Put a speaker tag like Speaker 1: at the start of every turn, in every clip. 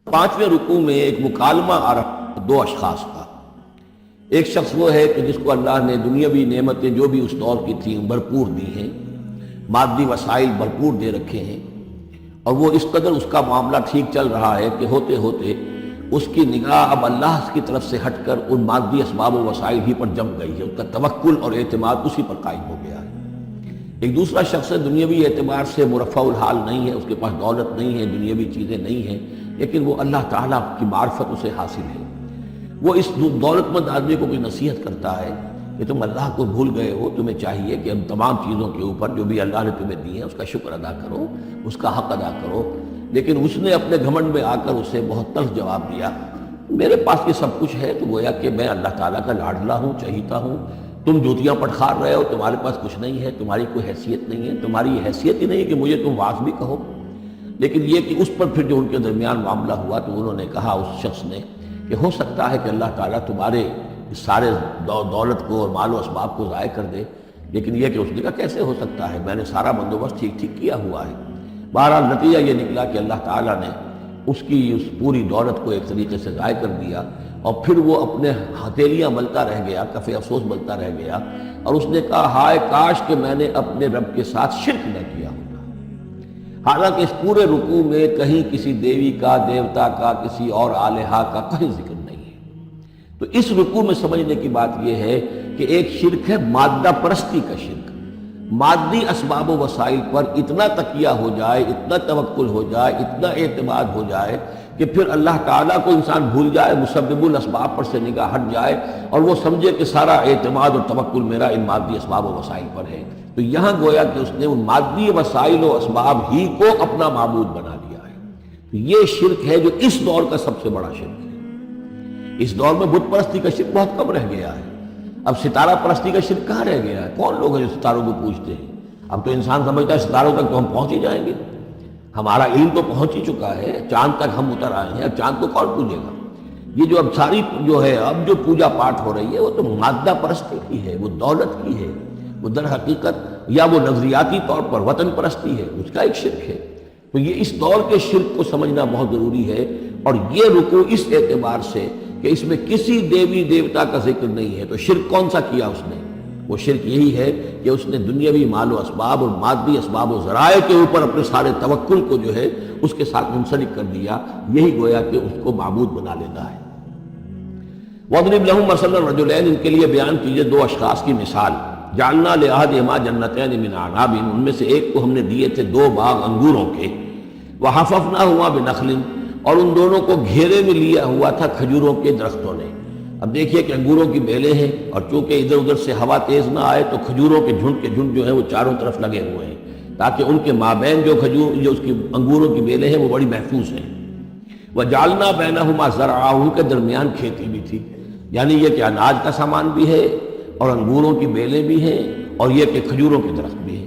Speaker 1: پانچویں رکوع میں ایک مکالمہ آ رہا دو اشخاص کا۔ ایک شخص وہ ہے کہ جس کو اللہ نے دنیاوی نعمتیں جو بھی اس دور کی تھیں بھرپور دی ہیں، مادی وسائل بھرپور دے رکھے ہیں، اور وہ اس قدر اس کا معاملہ ٹھیک چل رہا ہے کہ ہوتے ہوتے اس کی نگاہ اب اللہ کی طرف سے ہٹ کر ان مادی اسباب و وسائل ہی پر جم گئی ہے، اس کا توکل اور اعتماد اسی پر قائم ہو گیا ہے۔ ایک دوسرا شخص ہے دنیاوی اعتبار سے مرفع الحال نہیں ہے، اس کے پاس دولت نہیں ہے، دنیاوی چیزیں نہیں ہیں، لیکن وہ اللہ تعالیٰ کی معرفت اسے حاصل ہے۔ وہ اس دولت مند آدمی کو کوئی نصیحت کرتا ہے کہ تم اللہ کو بھول گئے ہو، تمہیں چاہیے کہ ان تمام چیزوں کے اوپر جو بھی اللہ نے تمہیں دی ہیں اس کا شکر ادا کرو، اس کا حق ادا کرو۔ لیکن اس نے اپنے گھمنڈ میں آ کر اسے بہت تلخ جواب دیا، میرے پاس یہ سب کچھ ہے تو گویا کہ میں اللہ تعالیٰ کا لاڈلا ہوں، چہیتا ہوں، تم جوتیاں پٹخار رہے ہو، تمہارے پاس کچھ نہیں ہے، تمہاری کوئی حیثیت نہیں ہے، تمہاری یہ حیثیت ہی نہیں ہے کہ مجھے تم واعظ بھی کہو۔ لیکن یہ کہ اس پر پھر جو ان کے درمیان معاملہ ہوا تو انہوں نے کہا اس شخص نے کہ ہو سکتا ہے کہ اللہ تعالیٰ تمہارے اس سارے دولت کو اور مال و اسباب کو ضائع کر دے، لیکن یہ کہ اس نے کہا کیسے ہو سکتا ہے، میں نے سارا بندوبست ٹھیک ٹھیک کیا ہوا ہے۔ بہرحال نتیجہ یہ نکلا کہ اللہ تعالیٰ نے اس کی اس پوری دولت کو ایک طریقے سے ضائع کر دیا، اور پھر وہ اپنے ہتھیلیاں ملتا رہ گیا، کف افسوس ملتا رہ گیا، اور اس نے کہا ہائے کاش کہ میں نے اپنے رب کے ساتھ شرک نہ کیا ہوتا۔ حالانکہ اس پورے رکوع میں کہیں کسی دیوی کا، دیوتا کا، کسی اور الہہ کا کہیں ذکر نہیں ہے۔ تو اس رکوع میں سمجھنے کی بات یہ ہے کہ ایک شرک ہے مادہ پرستی کا شرک، مادی اسباب و وسائل پر اتنا تکیہ ہو جائے، اتنا توکل ہو جائے، اتنا اعتماد ہو جائے کہ پھر اللہ تعالیٰ کو انسان بھول جائے، مسبب الاسباب پر سے نگاہ ہٹ جائے، اور وہ سمجھے کہ سارا اعتماد اور توکل میرا ان مادی اسباب و وسائل پر ہے۔ تو یہاں گویا کہ اس نے ان مادی وسائل و اسباب ہی کو اپنا معبود بنا لیا ہے۔ تو یہ شرک ہے جو اس دور کا سب سے بڑا شرک ہے۔ اس دور میں بت پرستی کا شرک بہت کم رہ گیا ہے، اب ستارہ پرستی کا شرک کہاں رہ گیا ہے؟ کون لوگ ہیں جو ستاروں کو پوجتے ہیں؟ اب تو انسان سمجھتا ہے ستاروں تک تو ہم پہنچ ہی جائیں گے، ہمارا علم تو پہنچ ہی چکا ہے، چاند تک ہم اتر آئے ہیں، اب چاند کو کون پوجے گا؟ یہ جو اب ساری جو ہے اب جو پوجا پاٹ ہو رہی ہے وہ تو مادہ پرستی کی ہے، وہ دولت کی ہے، وہ در حقیقت یا وہ نظریاتی طور پر وطن پرستی ہے، اس کا ایک شرک ہے۔ تو یہ اس دور کے شرک کو سمجھنا بہت ضروری ہے، اور یہ رکوع اس اعتبار سے کہ اس میں کسی دیوی دیوتا کا ذکر نہیں ہے، تو شرک کون سا کیا اس نے؟ وہ شرک یہی ہے کہ اس نے دنیاوی مال و اسباب اور مادی اسباب و ذرائع کے اوپر اپنے سارے توکل کو جو ہے اس کے ساتھ منسلک کر دیا، یہی گویا کہ اس کو معبود بنا لینا ہے۔ وَاضْرِبْ لَهُم مَثَلًا رَجُلَيْنِ، ان کے لیے بیان کیجئے دو اشخاص کی مثال۔ جعلنا لأحدهما جنتین من اعناب، ان میں سے ایک کو ہم نے دیے تھے دو باغ انگوروں کے، وحففناهما بنخل، اور ان دونوں کو گھیرے میں لیا ہوا تھا کھجوروں کے درختوں نے۔ اب دیکھیے کہ انگوروں کی بیلیں ہیں، اور چونکہ ادھر ادھر سے ہوا تیز نہ آئے تو کھجوروں کے جھنڈ جو ہیں وہ چاروں طرف لگے ہوئے ہیں، تاکہ ان کے مابین جو اس کی انگوروں کی بیلیں ہیں وہ بڑی محفوظ ہیں۔ وجعلنا بینہما زرعا، ان کے درمیان کھیتی بھی تھی، یعنی یہ کہ اناج کا سامان بھی ہے اور انگوروں کی بیلیں بھی ہیں، اور یہ کہ کھجوروں کے درخت بھی ہیں۔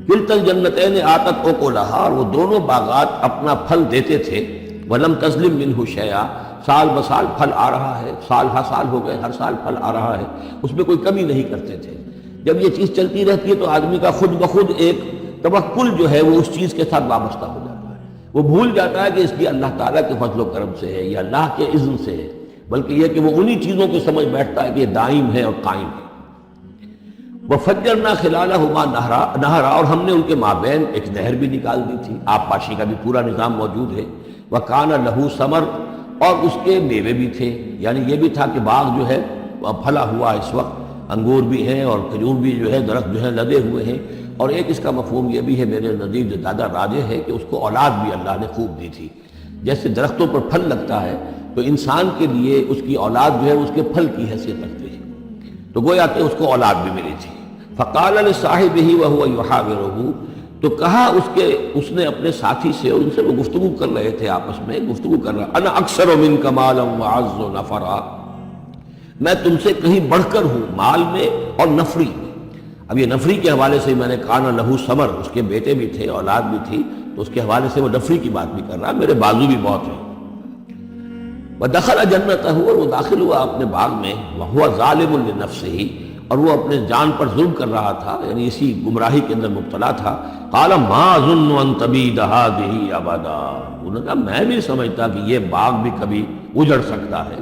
Speaker 1: کلتا الجنتین آتت اکلہا، اور وہ دونوں باغات اپنا پھل دیتے تھے، ولم تظلم منہ شیئا، سال بسال پھل آ رہا ہے، سال ہر سال ہو گئے، ہر سال پھل آ رہا ہے، اس میں کوئی کمی نہیں کرتے تھے۔ جب یہ چیز چلتی رہتی ہے تو آدمی کا خود بخود ایک توکل جو ہے وہ اس چیز کے ساتھ وابستہ ہو جاتا ہے، وہ بھول جاتا ہے کہ اس کی اللہ تعالیٰ کے فضل و کرم سے ہے یا اللہ کے اذن سے ہے، بلکہ یہ کہ وہ انہی چیزوں کو سمجھ بیٹھتا ہے کہ یہ دائم ہے اور قائم ہے۔ وَفَجَّرْنَا خِلَالَهُمَا نَهْرًا، اور ہم نے ان کے مابین ایک نہر بھی نکال دی تھی، آب پاشی کا بھی پورا نظام موجود ہے۔ وَكَانَ لَهُ ثَمَرٌ، اور اس کے میوے بھی تھے، یعنی یہ بھی تھا کہ باغ جو ہے پھلا ہوا اس وقت، انگور بھی ہیں اور کھجور بھی جو ہے درخت جو ہے لدے ہوئے ہیں۔ اور ایک اس کا مفہوم یہ بھی ہے میرے نزدیک جو زیادہ راجح ہے کہ اس کو اولاد بھی اللہ نے خوب دی تھی۔ جیسے درختوں پر پھل لگتا ہے تو انسان کے لیے اس کی اولاد جو ہے اس کے پھل کی حیثیت رکھتی ہے، تو گویا کہ اس کو اولاد بھی ملی تھی۔ فَقَالَ لِصَاحِبِهِ وَهُوَ يُحَاوِرُهُ، تو کہا اس نے اپنے ساتھی سے، اور ان سے وہ گفتگو کر رہے تھے، آپس میں گفتگو کر رہا، انا اکثر منک مالا وعز نفرا، میں تم سے کہیں بڑھ کر ہوں مال میں اور نفری میں۔ اب یہ نفری کے حوالے سے میں نے کہا نہ لہو ثمر، اس کے بیٹے بھی تھے، اولاد بھی تھی، تو اس کے حوالے سے وہ نفری کی بات بھی کر رہا، میرے بازو بھی بہت ہیں۔ وَدَخَلَ جَنَّتَهُ، اور وہ داخل ہوا اپنے باغ میں، وَهُوَ ظَالِمٌ لِنَفْسِهِ، اور وہ اپنے جان پر ظلم کر رہا تھا، یعنی اسی گمراہی کے اندر مبتلا تھا، قال ما ظن ان تبید هذه ابدا، انہوں نے کہا میں بھی سمجھتا کہ یہ باغ بھی کبھی اجڑ سکتا ہے،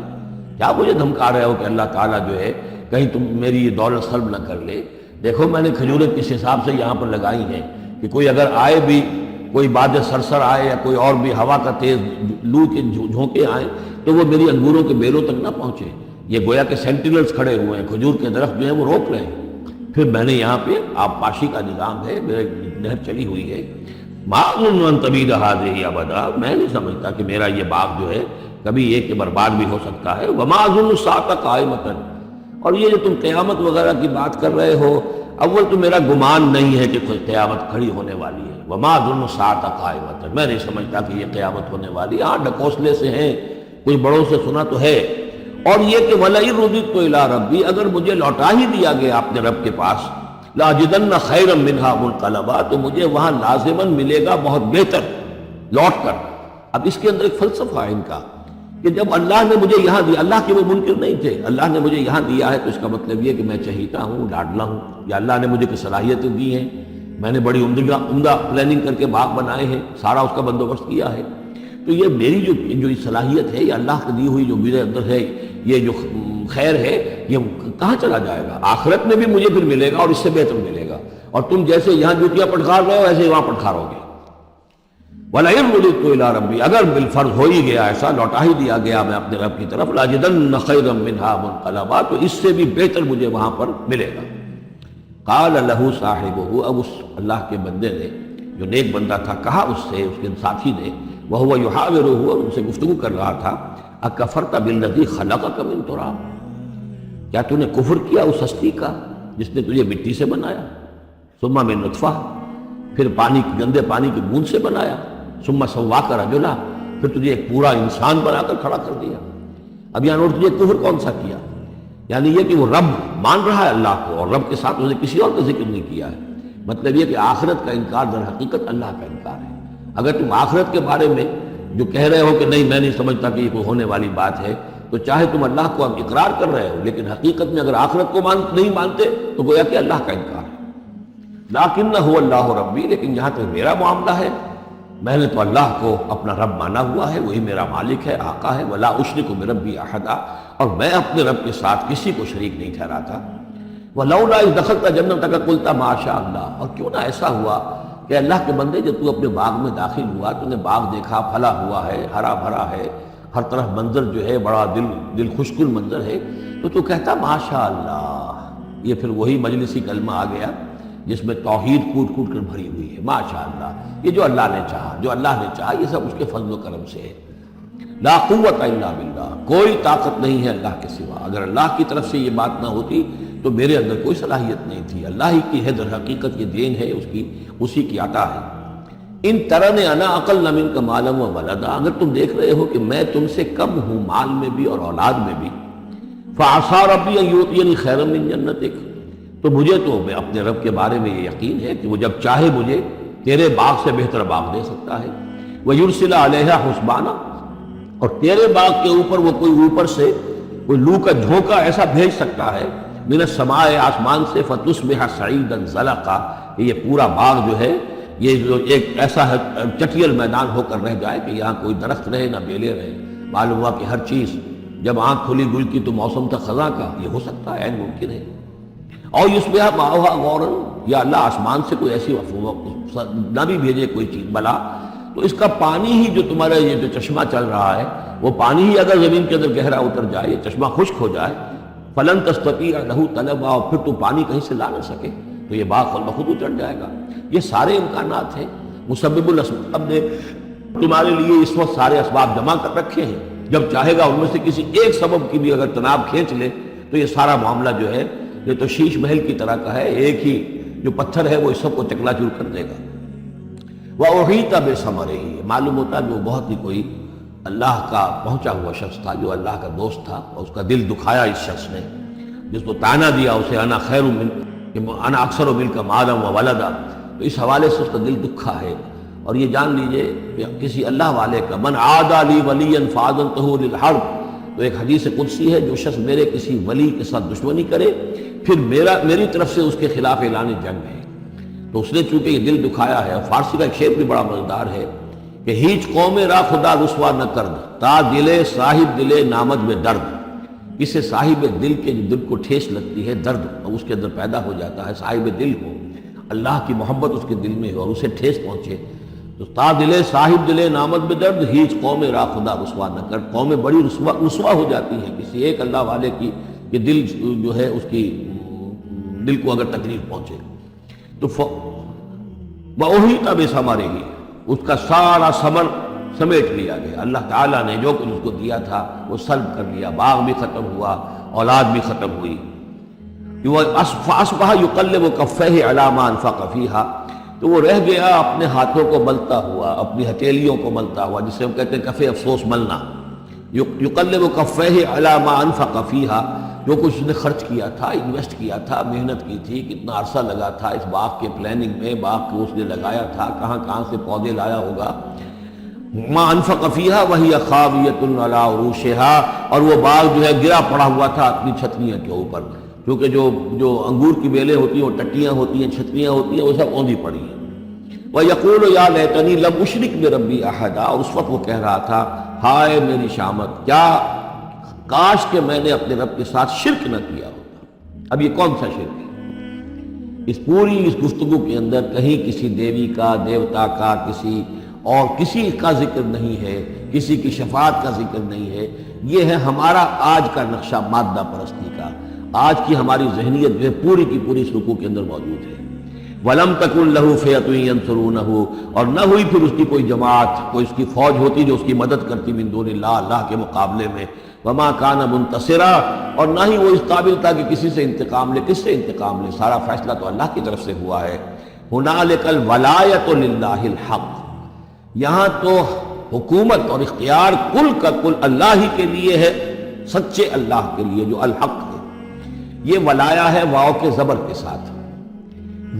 Speaker 1: کیا مجھے دھمکا رہے ہو کہ اللہ تعالیٰ جو ہے کہیں تم میری یہ دولت سلب نہ کر لے؟ دیکھو میں نے کھجوریں کس حساب سے یہاں پر لگائی ہیں کہ کوئی اگر آئے بھی، کوئی باد سرسر آئے یا کوئی اور بھی ہوا کا تیز لو کے جھونکے آئیں تو وہ میری انگوروں کے بیلوں تک نہ پہنچے۔ یہ گویا کہ سینٹینلز کھڑے ہوئے ہیں، کھجور کے درخت جو ہیں وہ روک رہے ہیں۔ پھر میں نے یہاں پہ آب پاشی کا نظام ہے، میرے نہر چلی ہوئی ہے، ما اظن ان تبید هذه ابدا، میں نہیں سمجھتا کہ میرا یہ باغ جو ہے کبھی یہ کہ برباد بھی ہو سکتا ہے، وما اظن الساعة قائمة، اور یہ جو تم قیامت وغیرہ کی بات کر رہے ہو، اول تو میرا گمان نہیں ہے کہ کوئی قیامت کھڑی ہونے والی ہے، وما اظن الساعة قائمة، میں نہیں سمجھتا کہ یہ قیامت ہونے والی ہے، ہاں ڈکوسلے سے ہیں، کوئی بڑوں سے سنا تو ہے، اور یہ کہ وَلَئِن رُدِدتُّ إِلَىٰ رَبِّي، اگر مجھے لوٹا ہی دیا گیا اپنے رب کے پاس، لَأَجِدَنَّ خَيْرًا مِنْهَا مُنْقَلَبًا، تو مجھے وہاں لازماً ملے گا بہت بہتر لوٹ کر۔ اب اس کے اندر ایک فلسفہ ہے ان کا کہ جب اللہ نے مجھے یہاں دیا، اللہ کے وہ منکر نہیں تھے، اللہ نے مجھے یہاں دیا ہے تو اس کا مطلب یہ کہ میں چہیتا ہوں، لاڈلا ہوں، یا اللہ نے مجھے کچھ صلاحیتیں دی ہیں، میں نے بڑی عمدہ پلاننگ کر کے باغ بنائے ہیں، سارا اس کا بندوبست کیا ہے، تو یہ میری جو صلاحیت ہے، یہ اللہ کی دی ہوئی جو میرے اندر ہے، یہ جو خیر ہے، یہ کہاں چلا جائے گا؟ آخرت میں بھی مجھے پھر ملے گا اور اس سے بہتر ملے گا، اور تم جیسے یہاں جوتیاں پٹخار رہے ہو ایسے ہی وہاں پٹخارو گے۔ وَلَئِن رُدِدتُّ إِلَىٰ رَبِّي، اگر بالفرض ہو ہی گیا ایسا، لوٹا ہی دیا گیا میں اپنے رب کی طرف، لَأَجِدَنَّ خَيْرًا مِنْهَا مُنْقَلَبًا، تو اس سے بھی بہتر مجھے وہاں پر ملے گا۔ قَالَ لَهُ صَاحِبُهُ، اب اس اللہ کے بندے نے جو نیک بندہ تھا کہا اس سے، اس کے ساتھی نے، وَهُوَ يُحَاوِرُهُ، اور ان سے گفتگو کر رہا تھا، أَكَفَرْتَ بِالَّذِي خَلَقَكَ مِن تُرَابٍ، کیا تو نے کفر کیا اس ہستی کا جس نے تجھے مٹی سے بنایا، ثم من نطفہ، پھر گندے پانی کی بوند سے بنایا، ثم سواک رجلا، پھر تجھے ایک پورا انسان بنا کر کھڑا کر دیا۔ اب یہاں نوٹ، تجھے کفر کون سا کیا؟ یعنی یہ کہ وہ رب مان رہا ہے اللہ کو، اور رب کے ساتھ اس نے کسی اور کا ذکر نہیں کیا ہے، مطلب یہ کہ آخرت کا انکار در حقیقت اللہ کا انکار ہے۔ اگر تم آخرت کے بارے میں جو کہہ رہے ہو کہ نہیں میں نہیں سمجھتا کہ یہ کوئی ہونے والی بات ہے، تو چاہے تم اللہ کو اب اقرار کر رہے ہو، لیکن حقیقت میں اگر آخرت کو نہیں مانتے تو گویا کہ اللہ کا انکار ہے۔ لَٰكِنَّهُ اللَّهُ رَبِّي، لیکن جہاں تک میرا معاملہ ہے، میں نے تو اللہ کو اپنا رب مانا ہوا ہے، وہی میرا مالک ہے، آقا ہے، وَلَا أُشْرِكُ بِرَبِّي أَحَدًا، اور میں اپنے رب کے ساتھ کسی کو شریک نہیں ٹھہراتا۔ وَلَوْلَا إِذْ دَخَلْتَ جَنَّتَكَ قُلْتَ مَا شَاءَ اللَّهُ، اور کیوں نہ ایسا ہوا کہ اللہ کے بندے جب تو اپنے باغ میں داخل ہوا، تو نے باغ دیکھا، پھلا ہوا ہے، ہرا بھرا ہے، ہر طرف منظر جو ہے بڑا دل خوشکن منظر ہے، تو کہتا ماشاء اللہ۔ یہ پھر وہی مجلسی کلمہ آ گیا جس میں توحید کوٹ کوٹ کر بھری ہوئی ہے، ماشاء اللہ، یہ جو اللہ نے چاہا، جو اللہ نے چاہا، یہ سب اس کے فضل و کرم سے ہے۔ لا قوت الا باللہ، کوئی طاقت نہیں ہے اللہ کے سوا، اگر اللہ کی طرف سے یہ بات نہ ہوتی تو میرے اندر کوئی صلاحیت نہیں تھی، اللہ ہی کی ہے در حقیقت، یہ دین ہے اسی کی عطا ہے۔ ان ترنی انا اقل منک مالا و ولدا، اگر تم دیکھ رہے ہو کہ میں تم سے کم ہوں مال میں بھی اور اولاد میں بھی، فعسى ربی ان یؤتینی خیرا من جنتک، تو مجھے تو میں اپنے رب کے بارے میں یہ یقین ہے کہ وہ جب چاہے مجھے تیرے باغ سے بہتر باغ دے سکتا ہے، وَيُرْسِلَ عَلَيْهَا حُسْبَانًا، اور تیرے باغ کے اوپر وہ کوئی اوپر سے کوئی لو کا جھونکا ایسا بھیج سکتا ہے، من السماء، آسمان سے، فَتُصْبِحَ صَعِيدًا زَلَقًا، یہ پورا باغ جو ہے یہ جو ایک ایسا چٹیل میدان ہو کر رہ جائے کہ یہاں کوئی درخت رہے نہ بیلے رہے، معلوم ہوا کہ ہر چیز جب آنکھ کھلی گل کی تو موسم تھا خزاں کا، یہ ہو سکتا ہے، ممکن ہے۔ اور یصبح ماؤہا غورا، یا اللہ آسمان سے کوئی ایسی نہ بھی بھیجے کوئی چیز بلا، تو اس کا پانی ہی جو تمہارا یہ جو چشمہ چل رہا ہے، وہ پانی ہی اگر زمین کے اندر گہرا اتر جائے، یہ چشمہ خشک ہو جائے، فلن تستطیع لہ طلبا، اور پھر تو پانی کہیں سے لا نہ سکے، تو یہ باغ خود بخود اچڑ جائے گا۔ یہ سارے امکانات ہیں، مسبب الاسباب نے تمہارے لیے اس وقت سارے اسباب جمع کر رکھے ہیں، جب چاہے گا ان میں سے کسی ایک سبب کی بھی اگر تناب کھینچ لے تو یہ سارا معاملہ جو ہے یہ تو شیش محل کی طرح کا ہے، ایک ہی جو پتھر ہے وہ اس سب کو چکنا چور کر دے گا۔ وَأُحِيطَ بِثَمَرِهِ، معلوم ہوتا جو بہت ہی کوئی اللہ کا پہنچا ہوا شخص تھا، جو اللہ کا دوست تھا، اور اس کا دل دکھایا اس شخص نے، جس کو تانا دیا اسے انا خیر من، انا اکثر منک مالا و ولدا، تو اس حوالے سے اس کا دل دکھا ہے۔ اور یہ جان لیجئے کہ کسی اللہ والے کا، من عادى لي وليا فاذنته للحرب، تو ایک حدیث قدسی ہے، جو شخص میرے کسی ولی کے ساتھ دشمنی کرے پھر میری طرف سے اس کے خلاف اعلان جنگ ہے، تو اس نے چونکہ یہ دل دکھایا ہے۔ فارسی کا ایک شعر بھی بڑا مزیدار ہے کہ ہیچ قوم را خدا رسوا نہ کرد، تا دلے صاحب دلے نامد میں درد۔ اسے صاحب دل کے جو دل کو ٹھیس لگتی ہے، درد اس کے اندر پیدا ہو جاتا ہے، صاحب دل کو اللہ کی محبت اس کے دل میں ہو اور اسے ٹھیس پہنچے، تو تا دلے صاحب دلے نامد میں درد، ہیچ قوم را خدا رسوا نہ کر۔ قومیں بڑی رسوا ہو جاتی ہیں کسی ایک اللہ والے کی کہ دل جو ہے اس کی دل کو اگر تکلیف پہنچے تو وہی تب اس ہمارے ہی اس کا سارا ثمر سمیٹ لیا گیا۔ اللہ تعالیٰ نے جو کچھ اس کو دیا تھا وہ سلب کر لیا، باغ بھی ختم ہوا، اولاد بھی ختم ہوئی۔ فَأَصْبَحَ يُقَلِّبُ كَفَّيْهِ عَلَىٰ مَا أَنفَقَ فِيهَا، تو وہ رہ گیا اپنے ہاتھوں کو ملتا ہوا، اپنی ہتھیلیوں کو ملتا ہوا، جسے ہم کہتے ہیں کفِ افسوس ملنا۔ يُقَلِّبُ كَفَّيْهِ عَلَىٰ مَا أَنفَقَ فِيهَا، جو کچھ اس نے خرچ کیا تھا، انویسٹ کیا تھا، محنت کی تھی، کتنا عرصہ لگا تھا اس باغ کے پلاننگ میں، باغ کو اس نے لگایا تھا، کہاں کہاں سے پودے لایا ہوگا۔ ما انفق فیہا وہی خاویۃ علی عروشہا، اور وہ باغ جو ہے گرا پڑا ہوا تھا اپنی چھتریاں کے اوپر، کیونکہ جو انگور کی بیلیں ہوتی ہیں وہ ٹٹیاں ہوتی ہیں، چھتریاں ہوتی ہیں، وہ سب اوندھی پڑی ہیں۔ وَيَقُولُ يَا لَيْتَنِي لَمْ أُشْرِكْ بِرَبِّي أَحَدًا، اور اس وقت وہ کہہ رہا تھا ہائے میری شامت، کیا کاش کہ میں نے اپنے رب کے ساتھ شرک نہ کیا ہوتا۔ اب یہ کون سا شرک ہے؟ اس پوری اس گفتگو کے اندر کہیں کسی دیوی کا، دیوتا کا، کسی کا ذکر نہیں ہے، کسی کی شفاعت کا ذکر نہیں ہے۔ یہ ہے ہمارا آج کا نقشہ مادہ پرستی کا، آج کی ہماری ذہنیت جو ہے پوری کی پوری اس رکوع کے اندر موجود ہے۔ وَلَمْ تَكُنْ لَهُ فِئَةٌ يَنْصُرُونَهُ، اور نہ ہوئی پھر اس کی کوئی جماعت، کوئی اس کی فوج ہوتی جو اس کی مدد کرتی من دون اللہ، اللہ کے مقابلے میں۔ وَمَا كَانَ مُنْتَصِرًا، اور نہ ہی وہ اس قابل تھا کہ کسی سے انتقام لے، کس سے انتقام لے، سارا فیصلہ تو اللہ کی طرف سے ہوا ہے۔ هُنَالِكَ الْوَلَایَةُ لِلَّهِ الْحَقِّ، یہاں تو حکومت اور اختیار کل کا کل اللہ ہی کے لیے ہے، سچے اللہ کے لیے جو الحق ہے۔ یہ ولایا ہے واو کے زبر کے ساتھ۔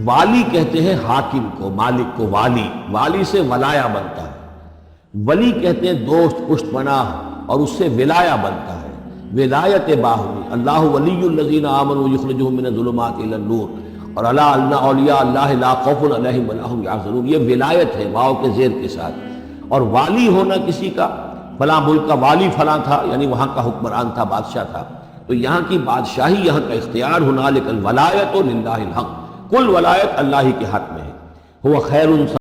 Speaker 1: والی کہتے ہیں حاکم کو، مالک کو والی، والی سے ولایا بنتا ہے۔ ولی کہتے ہیں دوست، پشت پناہ، اور اس سے ولایا بنتا ہے، ولایت باہمی۔ اللہ ولی الذین آمنوا یخرجہم من الظلمات الی النور، اور الا ان اولیاء اللہ لا خوف علیہم ولا هم یحزنون، یہ ولایت ہے واو کے زیر کے ساتھ۔ اور والی ہونا کسی کا، فلاں ملک کا والی فلاں تھا، یعنی وہاں کا حکمران تھا، بادشاہ تھا، تو یہاں کی بادشاہی، یہاں کا اختیار، هنالک الولایۃ للہ الحق، کل ولایت اللہ ہی کے حق میں ہے۔ هو خیر